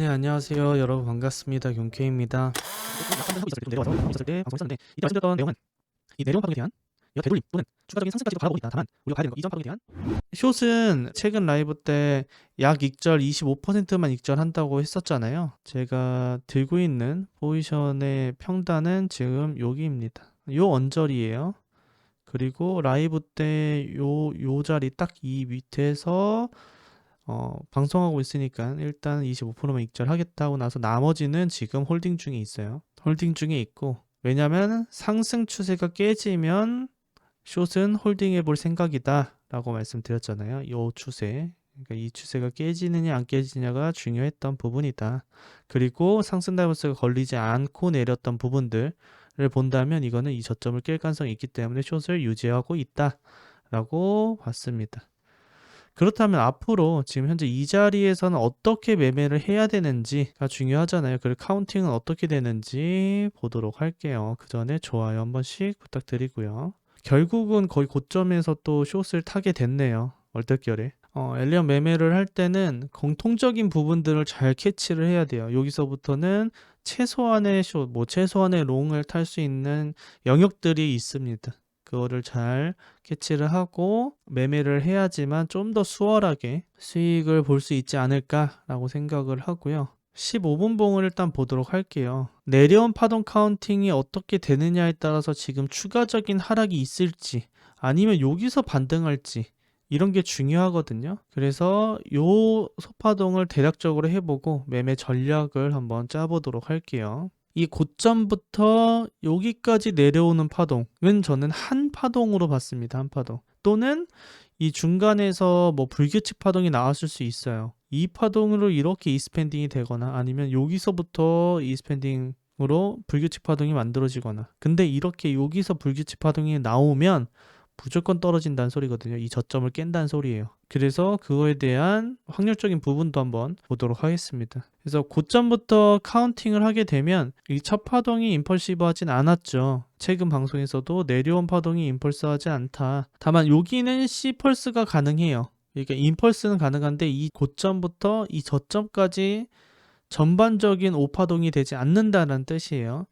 네, 안녕하세요. 여러분 반갑습니다. 경케입니다. 내려와서 있을 때 방송했었는데 이때 말씀드렸던 내용은 이 내려온 파동에 대한 되돌림 또는 추가적인 상승까지도 바라보고 있다. 다만 우리가 가야 되는 건 이전 파동에 대한 숏은 최근 라이브 때 약 익절 25%만 익절한다고 했었잖아요. 제가 들고 있는 포지션의 평단은 지금 여기입니다. 요 언저리예요. 그리고 라이브 때 요 자리 딱 이 밑에서 방송하고 있으니까 일단 25%만 익절하겠다 고 나서 나머지는 지금 홀딩 중에 있어요. 홀딩 중에 있고, 왜냐면 상승 추세가 깨지면 숏은 홀딩해 볼 생각이다 라고 말씀드렸잖아요. 이 추세, 그러니까 이 추세가 깨지느냐 안 깨지느냐가 중요했던 부분이다. 그리고 상승 다이버스가 걸리지 않고 내렸던 부분들을 본다면 이거는 이 저점을 깰 가능성이 있기 때문에 숏을 유지하고 있다 라고 봤습니다. 그렇다면 앞으로 지금 현재 이 자리에서는 어떻게 매매를 해야 되는지가 중요하잖아요. 그리고 카운팅은 어떻게 되는지 보도록 할게요. 그 전에 좋아요 한 번씩 부탁드리고요. 결국은 거의 고점에서 또 숏을 타게 됐네요. 얼떨결에. 엘리언 매매를 할 때는 공통적인 부분들을 잘 캐치를 해야 돼요. 여기서부터는 최소한의 숏, 최소한의 롱을 탈 수 있는 영역들이 있습니다. 그거를 잘 캐치를 하고 매매를 해야지만 좀 더 수월하게 수익을 볼 수 있지 않을까라고 생각을 하고요. 15분 봉을 일단 보도록 할게요. 내려온 파동 카운팅이 어떻게 되느냐에 따라서 지금 추가적인 하락이 있을지 아니면 여기서 반등할지 이런 게 중요하거든요. 그래서 요 소파동을 대략적으로 해보고 매매 전략을 한번 짜보도록 할게요. 이 고점부터 여기까지 내려오는 파동은 저는 한 파동으로 봤습니다. 한 파동. 또는 이 중간에서 불규칙 파동이 나왔을 수 있어요. 이 파동으로 이렇게 이스펜딩이 되거나 아니면 여기서부터 이스펜딩으로 불규칙 파동이 만들어지거나, 근데 이렇게 여기서 불규칙 파동이 나오면 무조건 떨어진다는 소리거든요. 이 저점을 깬다는 소리예요. 그래서 그거에 대한 확률적인 부분도 한번 보도록 하겠습니다. 그래서 고점부터 카운팅을 하게 되면 이 첫 파동이 임펄시브하진 않았죠. 최근 방송에서도 내려온 파동이 임펄스하지 않다. 다만 여기는 C펄스가 가능해요. 그러니까 임펄스는 가능한데 이 고점부터 이 저점까지 전반적인 오파동이 되지 않는다는 뜻이에요.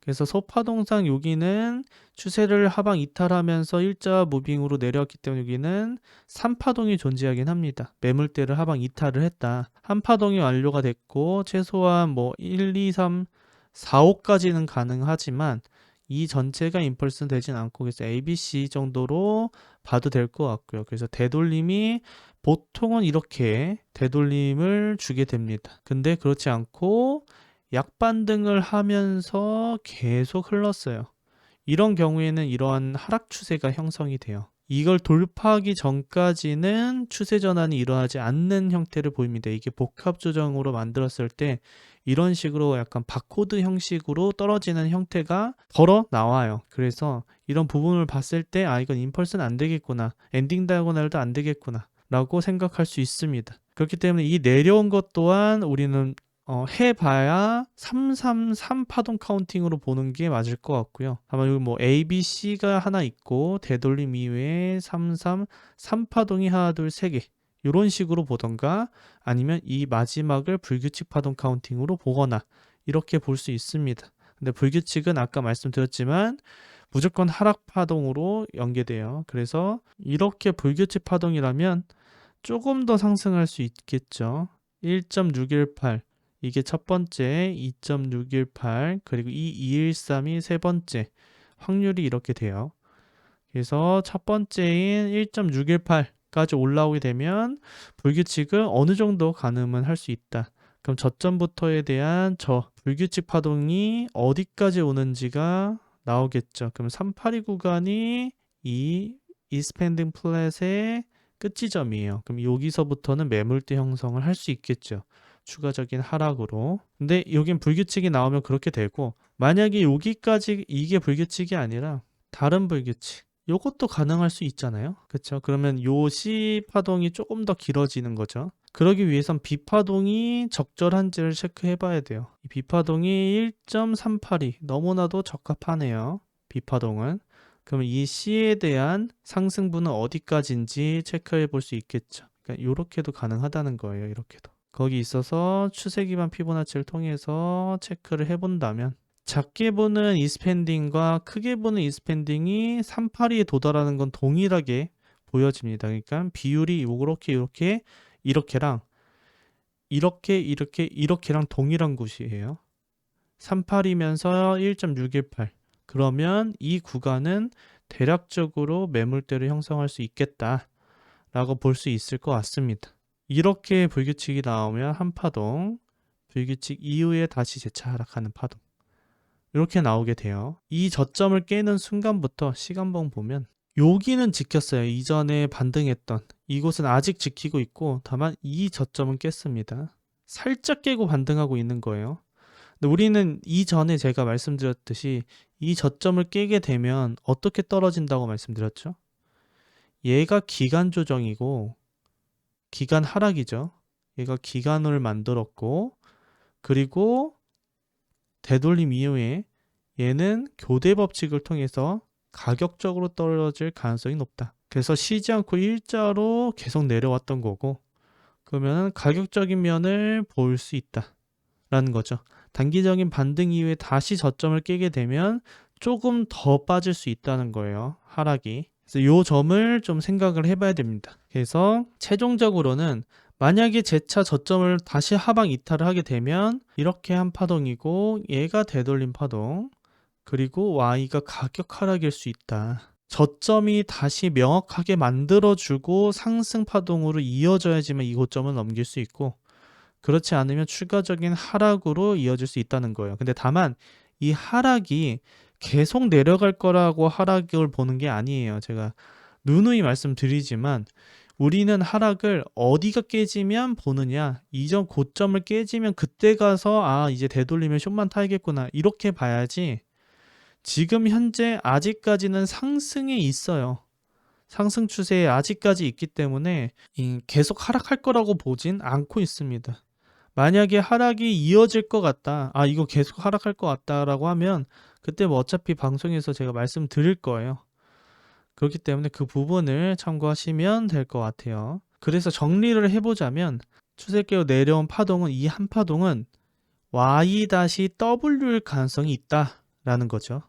그래서 소파동상 여기는 추세를 하방 이탈하면서 일자 무빙으로 내려왔기 때문에 여기는 3파동이 존재하긴 합니다. 매물대를 하방 이탈을 했다. 한 파동이 완료가 됐고 최소한 1, 2, 3, 4, 5까지는 가능하지만 이 전체가 임펄스는 되진 않고, 그래서 ABC 정도로 봐도 될 것 같고요. 그래서 되돌림이 보통은 이렇게 되돌림을 주게 됩니다. 근데 그렇지 않고 약반등을 하면서 계속 흘렀어요. 이런 경우에는 이러한 하락 추세가 형성이 돼요. 이걸 돌파하기 전까지는 추세 전환이 일어나지 않는 형태를 보입니다. 이게 복합 조정으로 만들었을 때 이런 식으로 약간 바코드 형식으로 떨어지는 형태가 걸어 나와요. 그래서 이런 부분을 봤을 때 이건 임펄스는 안 되겠구나, 엔딩 다이고널도 안 되겠구나 라고 생각할 수 있습니다. 그렇기 때문에 이 내려온 것 또한 우리는 해봐야 333 파동 카운팅으로 보는 게 맞을 것 같고요. 아마 여기 A, B, C가 하나 있고 되돌림 이외에 3 파동이 하나, 둘, 세 개 이런 식으로 보던가, 아니면 이 마지막을 불규칙 파동 카운팅으로 보거나 이렇게 볼 수 있습니다. 근데 불규칙은 아까 말씀드렸지만 무조건 하락 파동으로 연계돼요. 그래서 이렇게 불규칙 파동이라면 조금 더 상승할 수 있겠죠. 1.618 이게 첫 번째, 2.618 그리고 이 213이 세 번째, 확률이 이렇게 돼요. 그래서 첫 번째인 1.618까지 올라오게 되면 불규칙은 어느 정도 가늠은 할 수 있다. 그럼 저점부터에 대한 저 불규칙 파동이 어디까지 오는지가 나오겠죠. 그럼 382 구간이 이 이스펜딩 플랫의 끝 지점이에요. 그럼 여기서부터는 매물대 형성을 할 수 있겠죠. 추가적인 하락으로. 근데 여긴 불규칙이 나오면 그렇게 되고, 만약에 여기까지 이게 불규칙이 아니라 다른 불규칙, 요것도 가능할 수 있잖아요. 그쵸? 그러면 요 C 파동이 조금 더 길어지는 거죠. 그러기 위해선 B 파동이 적절한지를 체크해 봐야 돼요. 이 B 파동이 1.382 너무나도 적합하네요. B 파동은. 그러면 이 C에 대한 상승분은 어디까지인지 체크해 볼 수 있겠죠. 그러니까 이렇게도 가능하다는 거예요. 이렇게도. 거기 있어서 추세 기반 피보나치를 통해서 체크를 해본다면 작게 보는 이스펜딩과 크게 보는 이스펜딩이 382에 도달하는 건 동일하게 보여집니다. 그러니까 비율이 이렇게랑 이렇게랑 동일한 곳이에요. 38이면서 1.618. 그러면 이 구간은 대략적으로 매물대를 형성할 수 있겠다라고 볼 수 있을 것 같습니다. 이렇게 불규칙이 나오면 한 파동, 불규칙 이후에 다시 재차 하락하는 파동. 이렇게 나오게 돼요. 이 저점을 깨는 순간부터 시간봉 보면 여기는 지켰어요. 이전에 반등했던 이곳은 아직 지키고 있고 다만 이 저점은 깼습니다. 살짝 깨고 반등하고 있는 거예요. 근데 우리는 이전에 제가 말씀드렸듯이 이 저점을 깨게 되면 어떻게 떨어진다고 말씀드렸죠? 얘가 기간 조정이고 기간 하락이죠. 얘가 기간을 만들었고 그리고 되돌림 이후에 얘는 교대 법칙을 통해서 가격적으로 떨어질 가능성이 높다. 그래서 쉬지 않고 일자로 계속 내려왔던 거고 그러면 가격적인 면을 볼 수 있다라는 거죠. 단기적인 반등 이후에 다시 저점을 깨게 되면 조금 더 빠질 수 있다는 거예요. 하락이. 그래서 이 점을 좀 생각을 해봐야 됩니다. 그래서 최종적으로는 만약에 재차 저점을 다시 하방 이탈을 하게 되면 이렇게 한 파동이고 얘가 되돌림 파동 그리고 Y가 가격 하락일 수 있다. 저점이 다시 명확하게 만들어주고 상승 파동으로 이어져야지만 이 고점을 넘길 수 있고 그렇지 않으면 추가적인 하락으로 이어질 수 있다는 거예요. 근데 다만 이 하락이 계속 내려갈 거라고 하락을 보는 게 아니에요. 제가 누누이 말씀드리지만 우리는 하락을 어디가 깨지면 보느냐, 이전 고점을 깨지면 그때 가서 이제 되돌리면 숏만 타야겠구나 이렇게 봐야지 지금 현재 아직까지는 상승에 있어요. 상승 추세에 아직까지 있기 때문에 계속 하락할 거라고 보진 않고 있습니다. 만약에 하락이 이어질 것 같다, 이거 계속 하락할 것 같다라고 하면 그때 뭐 어차피 방송에서 제가 말씀드릴 거예요. 그렇기 때문에 그 부분을 참고하시면 될 것 같아요. 그래서 정리를 해보자면 추세계로 내려온 파동은 이 한 파동은 Y-W일 가능성이 있다라는 거죠.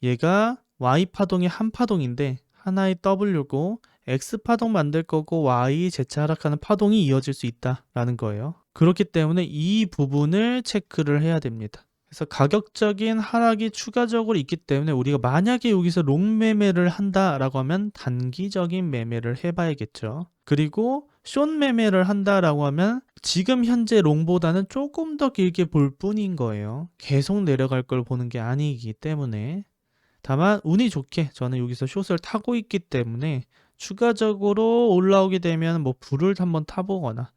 얘가 Y파동의 한 파동인데 하나의 W고 X파동 만들 거고 Y 재차 하락하는 파동이 이어질 수 있다라는 거예요. 그렇기 때문에 이 부분을 체크를 해야 됩니다. 그래서 가격적인 하락이 추가적으로 있기 때문에 우리가 만약에 여기서 롱 매매를 한다라고 하면 단기적인 매매를 해봐야겠죠. 그리고 숏 매매를 한다라고 하면 지금 현재 롱보다는 조금 더 길게 볼 뿐인 거예요. 계속 내려갈 걸 보는 게 아니기 때문에. 다만 운이 좋게 저는 여기서 숏을 타고 있기 때문에 추가적으로 올라오게 되면 뭐 불을 한번 타보거나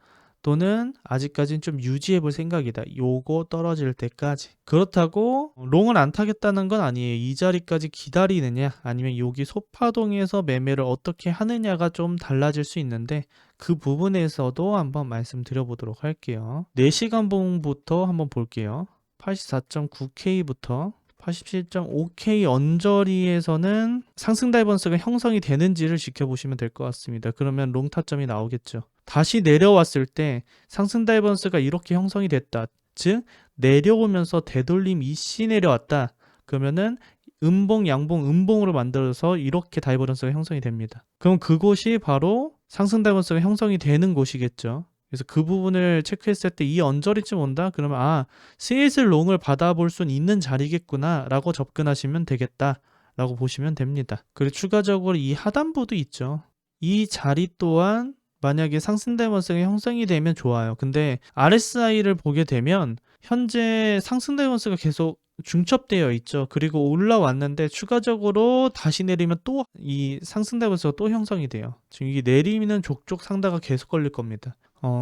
또는 아직까지는 좀 유지해 볼 생각이다. 요거 떨어질 때까지. 그렇다고 롱을 안 타겠다는 건 아니에요. 이 자리까지 기다리느냐 아니면 여기 소파동에서 매매를 어떻게 하느냐가 좀 달라질 수 있는데 그 부분에서도 한번 말씀드려 보도록 할게요. 4시간 봉부터 한번 볼게요. 84.9K부터 87.5K 언저리에서는 상승 다이버스가 형성이 되는지를 지켜보시면 될 것 같습니다. 그러면 롱 타점이 나오겠죠. 다시 내려왔을 때 상승 다이버스가 이렇게 형성이 됐다. 즉 내려오면서 되돌림 이씨 내려왔다. 그러면은 음봉, 양봉, 음봉으로 만들어서 이렇게 다이버런스가 형성이 됩니다. 그럼 그곳이 바로 상승 다이버스가 형성이 되는 곳이겠죠. 그래서 그 부분을 체크했을 때 이 언저리쯤 온다? 그러면 슬슬 롱을 받아볼 수는 있는 자리겠구나 라고 접근하시면 되겠다 라고 보시면 됩니다. 그리고 추가적으로 이 하단부도 있죠. 이 자리 또한 만약에 상승 다이버스가 형성이 되면 좋아요. 근데 RSI를 보게 되면 현재 상승 다이버스가 계속 중첩되어 있죠. 그리고 올라왔는데 추가적으로 다시 내리면 또 이 상승 다이버스가 또 형성이 돼요. 지금 이게 내리는 족족 상다가 계속 걸릴 겁니다.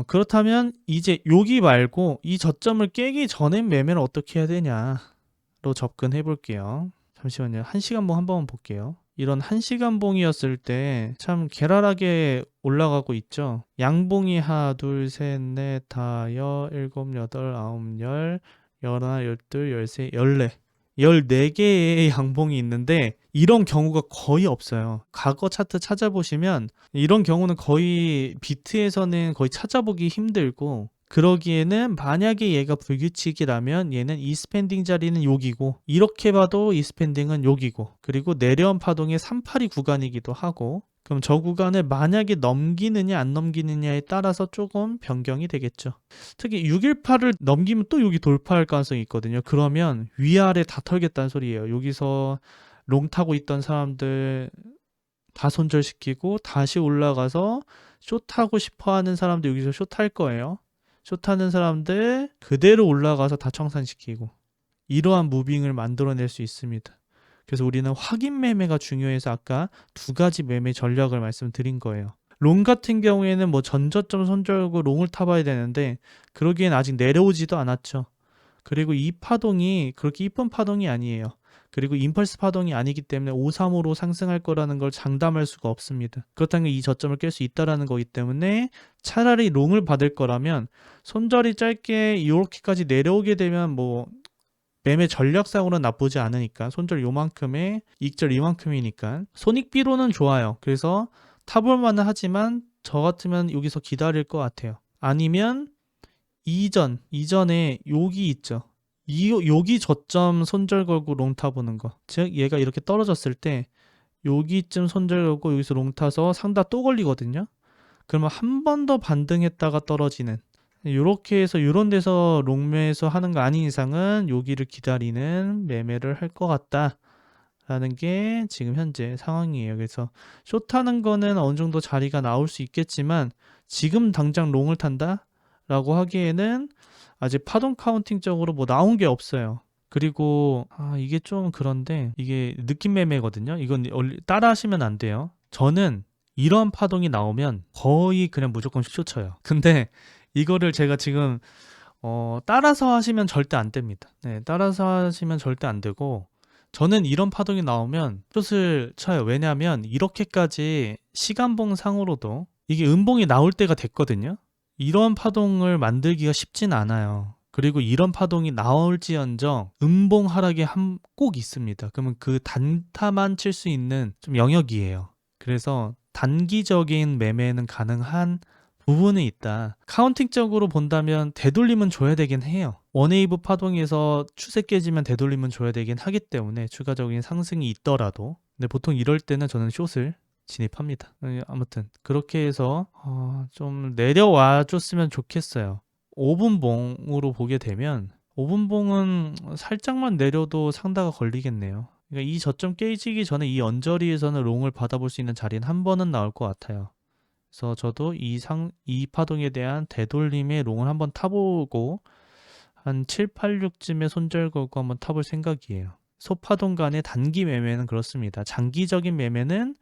그렇다면 이제 여기 말고 이 저점을 깨기 전에 매매를 어떻게 해야 되냐로 접근해 볼게요. 잠시만요. 1시간봉 한번 볼게요. 이런 1시간 봉이었을 때 참 괴랄하게 올라가고 있죠. 양봉이 하나, 둘, 셋, 넷, 다, 일곱, 여덟, 아홉, 열, 열하나, 열둘, 열세, 열네. 14개의 양봉이 있는데 이런 경우가 거의 없어요. 과거 차트 찾아보시면 이런 경우는 거의 비트에서는 거의 찾아보기 힘들고 그러기에는 만약에 얘가 불규칙이라면 얘는 이 스펜딩 자리는 여기고, 이렇게 봐도 이 스펜딩은 여기고, 그리고 내려온 파동의 382 구간이기도 하고, 그럼 저 구간을 만약에 넘기느냐 안 넘기느냐에 따라서 조금 변경이 되겠죠. 특히 618을 넘기면 또 여기 돌파할 가능성이 있거든요. 그러면 위아래 다 털겠다는 소리예요. 여기서 롱 타고 있던 사람들 다 손절시키고 다시 올라가서 숏하고 싶어하는 사람들 여기서 숏할 거예요. 숏하는 사람들 그대로 올라가서 다 청산시키고, 이러한 무빙을 만들어낼 수 있습니다. 그래서 우리는 확인 매매가 중요해서 아까 두 가지 매매 전략을 말씀드린 거예요. 롱 같은 경우에는 뭐 전저점 손절고 롱을 타봐야 되는데 그러기엔 아직 내려오지도 않았죠. 그리고 이 파동이 그렇게 이쁜 파동이 아니에요. 그리고 임펄스 파동이 아니기 때문에 535로 상승할 거라는 걸 장담할 수가 없습니다. 그렇다는 게 이 저점을 깰 수 있다라는 거기 때문에 차라리 롱을 받을 거라면 손절이 짧게 이렇게까지 내려오게 되면 뭐 매매 전략상으로는 나쁘지 않으니까, 손절 요만큼에 이익절 이만큼이니까 손익비로는 좋아요. 그래서 타볼 만은 하지만 저 같으면 여기서 기다릴 것 같아요. 아니면 이전에 여기 있죠. 여기 저점 손절 걸고 롱 타보는 거. 즉 얘가 이렇게 떨어졌을 때 여기쯤 손절 걸고 여기서 롱 타서 상다 또 걸리거든요. 그러면 한 번 더 반등했다가 떨어지는, 요렇게 해서 요런 데서 롱매에서 하는 거 아닌 이상은 여기를 기다리는 매매를 할 것 같다 라는 게 지금 현재 상황이에요. 그래서 숏하는 거는 어느 정도 자리가 나올 수 있겠지만 지금 당장 롱을 탄다 라고 하기에는 아직 파동 카운팅적으로 뭐 나온 게 없어요. 그리고 이게 좀 그런데 이게 느낌 매매거든요. 이건 따라 하시면 안 돼요. 저는 이런 파동이 나오면 거의 그냥 무조건 숏 쳐요. 근데 이거를 제가 지금 따라서 하시면 절대 안 됩니다. 네, 따라서 하시면 절대 안 되고, 저는 이런 파동이 나오면 숏을 쳐요. 왜냐하면 이렇게까지 시간봉 상으로도 이게 음봉이 나올 때가 됐거든요. 이런 파동을 만들기가 쉽진 않아요. 그리고 이런 파동이 나올지언정 음봉 하락이 꼭 있습니다. 그러면 그 단타만 칠 수 있는 좀 영역이에요. 그래서 단기적인 매매는 가능한 부분은 있다. 카운팅적으로 본다면 되돌림은 줘야 되긴 해요. 원웨이브 파동에서 추세 깨지면 되돌림은 줘야 되긴 하기 때문에 추가적인 상승이 있더라도, 근데 보통 이럴 때는 저는 숏을 진입합니다. 아무튼 그렇게 해서 좀 내려와 줬으면 좋겠어요. 5분봉으로 보게 되면 5분봉은 살짝만 내려도 상다가 걸리겠네요. 그러니까 이 저점 깨지기 전에 이 언저리에서는 롱을 받아볼 수 있는 자리는 한 번은 나올 것 같아요. 그래서 저도 이 파동에 대한 되돌림의 롱을 한번 타보고 한 7, 86쯤에 손절 걸고 한번 타볼 생각이에요. 소파동 간의 단기 매매는 그렇습니다. 장기적인 매매는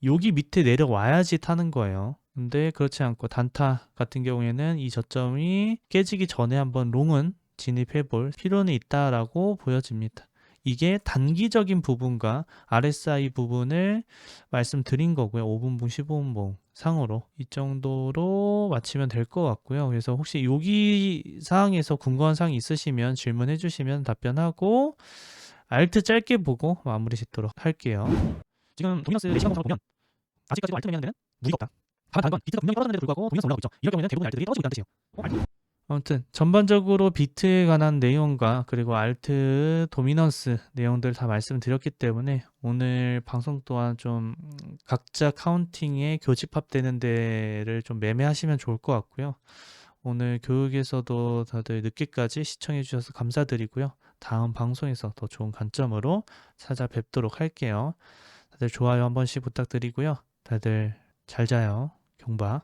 여기 밑에 내려와야지 타는 거예요. 근데 그렇지 않고 단타 같은 경우에는 이 저점이 깨지기 전에 한번 롱은 진입해 볼 필요는 있다라고 보여집니다. 이게 단기적인 부분과 RSI 부분을 말씀드린 거고요. 5분봉, 15분봉 상으로 이 정도로 마치면 될 것 같고요. 그래서 혹시 여기 사항에서 궁금한 사항이 있으시면 질문해 주시면 답변하고 알트 짧게 보고 마무리 짓도록 할게요. 지금 도미너스 시간 공상을 보면 아직까지도 알트 매매하는 데는 무리가 없다. 다만 건 비트가 분명히 떨어졌는데도 불구하고 도미너스 올라가고 있죠. 이럴 경우에는 대부분 알트들이 떨어지고 있다는 뜻이에요. 아무튼 전반적으로 비트에 관한 내용과 그리고 알트 도미넌스 내용들 다 말씀드렸기 때문에 오늘 방송 또한 좀 각자 카운팅에 교집합되는 데를 좀 매매하시면 좋을 것 같고요. 오늘 교육에서도 다들 늦게까지 시청해 주셔서 감사드리고요. 다음 방송에서 더 좋은 관점으로 찾아뵙도록 할게요. 다들 좋아요 한 번씩 부탁드리고요. 다들 잘 자요. 경바.